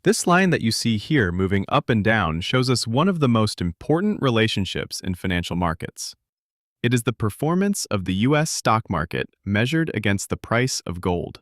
This line that you see here moving up and down shows us one of the most important relationships in financial markets. It is the performance of the US stock market measured against the price of gold.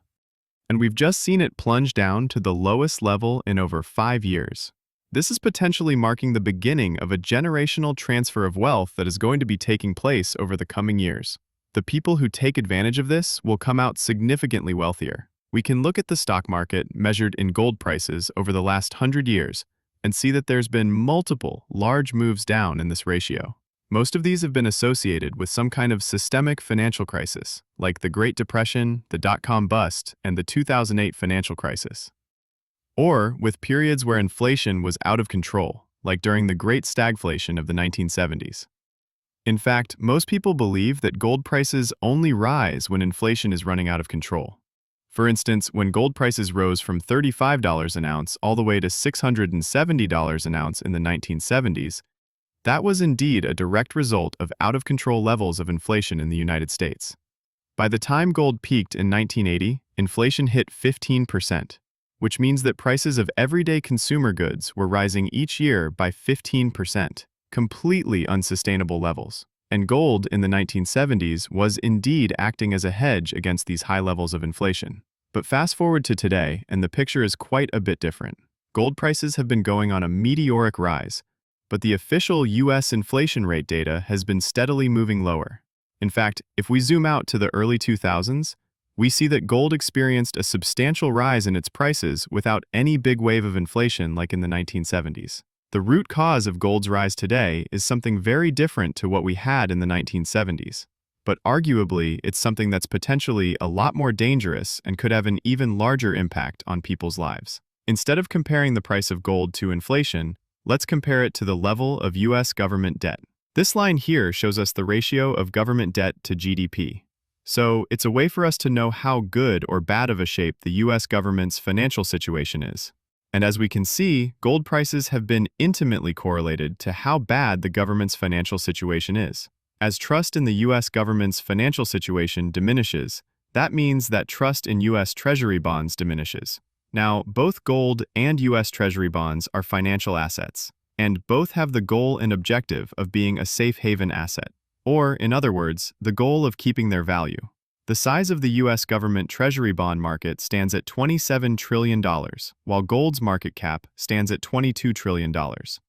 And we've just seen it plunge down to the lowest level in over 5 years. This is potentially marking the beginning of a generational transfer of wealth that is going to be taking place over the coming years. The people who take advantage of this will come out significantly wealthier. We can look at the stock market measured in gold prices over the last 100 years and see that there's been multiple large moves down in this ratio. Most of these have been associated with some kind of systemic financial crisis, like the Great Depression, the dot-com bust, and the 2008 financial crisis. Or with periods where inflation was out of control, like during the Great Stagflation of the 1970s. In fact, most people believe that gold prices only rise when inflation is running out of control. For instance, when gold prices rose from $35 an ounce all the way to $670 an ounce in the 1970s, that was indeed a direct result of out-of-control levels of inflation in the United States. By the time gold peaked in 1980, inflation hit 15%, which means that prices of everyday consumer goods were rising each year by 15%, completely unsustainable levels. And gold in the 1970s was indeed acting as a hedge against these high levels of inflation. But fast forward to today, and the picture is quite a bit different. Gold prices have been going on a meteoric rise, but the official US inflation rate data has been steadily moving lower. In fact, if we zoom out to the early 2000s, we see that gold experienced a substantial rise in its prices without any big wave of inflation like in the 1970s. The root cause of gold's rise today is something very different to what we had in the 1970s. But arguably, it's something that's potentially a lot more dangerous and could have an even larger impact on people's lives. Instead of comparing the price of gold to inflation, let's compare it to the level of US government debt. This line here shows us the ratio of government debt to GDP. So it's a way for us to know how good or bad of a shape the US government's financial situation is. And as we can see, gold prices have been intimately correlated to how bad the government's financial situation is. As trust in the US government's financial situation diminishes, that means that trust in US Treasury bonds diminishes. Now, both gold and US Treasury bonds are financial assets, and both have the goal and objective of being a safe haven asset, or, in other words, the goal of keeping their value. The size of the US government Treasury bond market stands at $27 trillion, while gold's market cap stands at $22 trillion.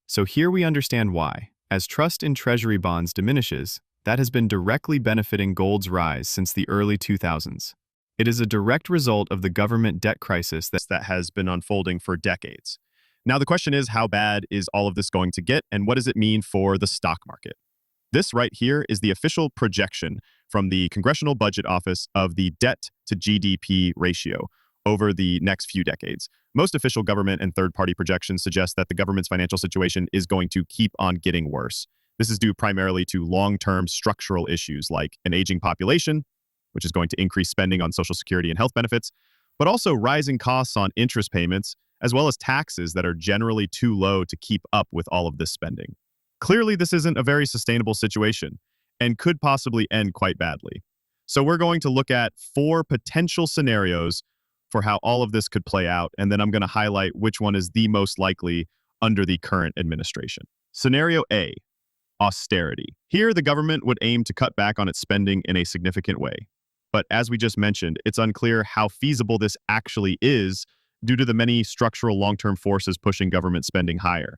So here we understand why. As trust in Treasury bonds diminishes, that has been directly benefiting gold's rise since the early 2000s. It is a direct result of the government debt crisis that has been unfolding for decades. Now the question is, how bad is all of this going to get, and what does it mean for the stock market? This right here is the official projection from the Congressional Budget Office of the debt to GDP ratio over the next few decades. Most official government and third-party projections suggest that the government's financial situation is going to keep on getting worse. This is due primarily to long-term structural issues like an aging population, which is going to increase spending on Social Security and health benefits, but also rising costs on interest payments, as well as taxes that are generally too low to keep up with all of this spending. Clearly, this isn't a very sustainable situation and could possibly end quite badly. So we're going to look at 4 potential scenarios for how all of this could play out, and then I'm going to highlight which one is the most likely under the current administration. Scenario A, austerity. Here, the government would aim to cut back on its spending in a significant way. But as we just mentioned, it's unclear how feasible this actually is due to the many structural long-term forces pushing government spending higher.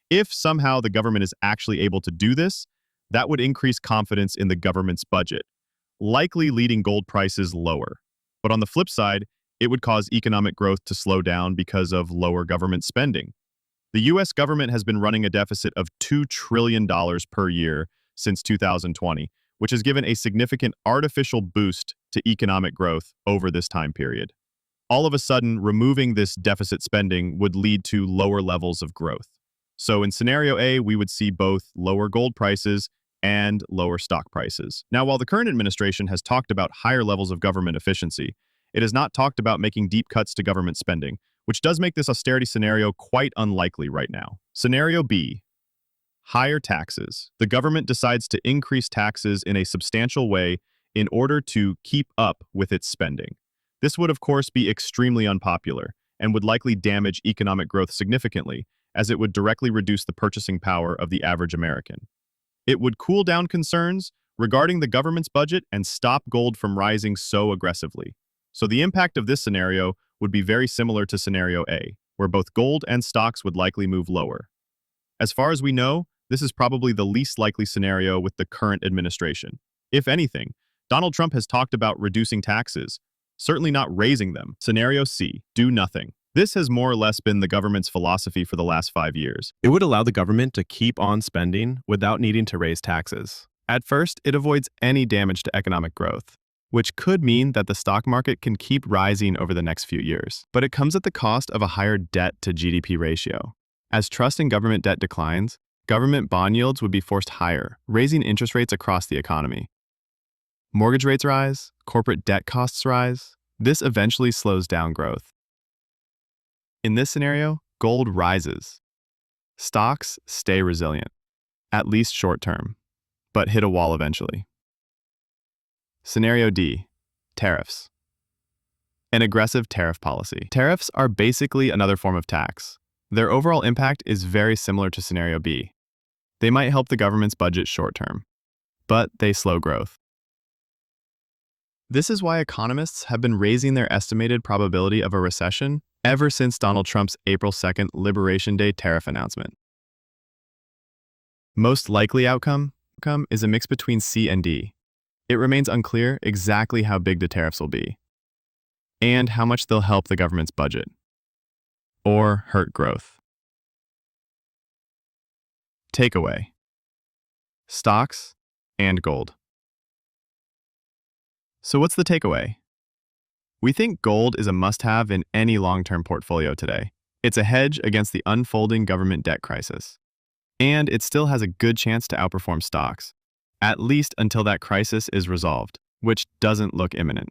If somehow the government is actually able to do this, that would increase confidence in the government's budget, likely leading gold prices lower. But on the flip side, it would cause economic growth to slow down because of lower government spending. The US government has been running a deficit of $2 trillion per year since 2020, which has given a significant artificial boost to economic growth over this time period. All of a sudden, removing this deficit spending would lead to lower levels of growth. So in scenario A, we would see both lower gold prices and lower stock prices. Now, while the current administration has talked about higher levels of government efficiency, it has not talked about making deep cuts to government spending, which does make this austerity scenario quite unlikely right now. Scenario B, higher taxes. The government decides to increase taxes in a substantial way in order to keep up with its spending. This would, of course, be extremely unpopular and would likely damage economic growth significantly, as it would directly reduce the purchasing power of the average American. It would cool down concerns regarding the government's budget and stop gold from rising so aggressively. So the impact of this scenario would be very similar to scenario A, where both gold and stocks would likely move lower. As far as we know, this is probably the least likely scenario with the current administration. If anything, Donald Trump has talked about reducing taxes, certainly not raising them. Scenario C, do nothing. This has more or less been the government's philosophy for the last 5 years. It would allow the government to keep on spending without needing to raise taxes. At first, it avoids any damage to economic growth, which could mean that the stock market can keep rising over the next few years. But it comes at the cost of a higher debt to GDP ratio. As trust in government debt declines, government bond yields would be forced higher, raising interest rates across the economy. Mortgage rates rise, corporate debt costs rise. This eventually slows down growth. In this scenario, gold rises. Stocks stay resilient, at least short term, but hit a wall eventually. Scenario D, tariffs. An aggressive tariff policy. Tariffs are basically another form of tax. Their overall impact is very similar to scenario B. They might help the government's budget short term, but they slow growth. This is why economists have been raising their estimated probability of a recession ever since Donald Trump's April 2nd Liberation Day tariff announcement. Most likely outcome is a mix between C and D. It remains unclear exactly how big the tariffs will be and how much they'll help the government's budget or hurt growth. Takeaway: stocks and gold. So what's the takeaway? We think gold is a must-have in any long-term portfolio today. It's a hedge against the unfolding government debt crisis. And it still has a good chance to outperform stocks, at least until that crisis is resolved, which doesn't look imminent.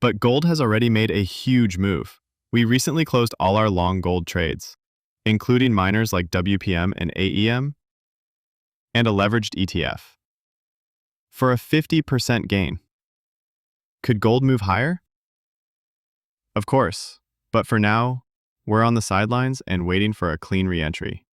But gold has already made a huge move. We recently closed all our long gold trades, including miners like WPM and AEM, and a leveraged ETF, for a 50% gain. Could gold move higher? Of course, but for now, we're on the sidelines and waiting for a clean re-entry.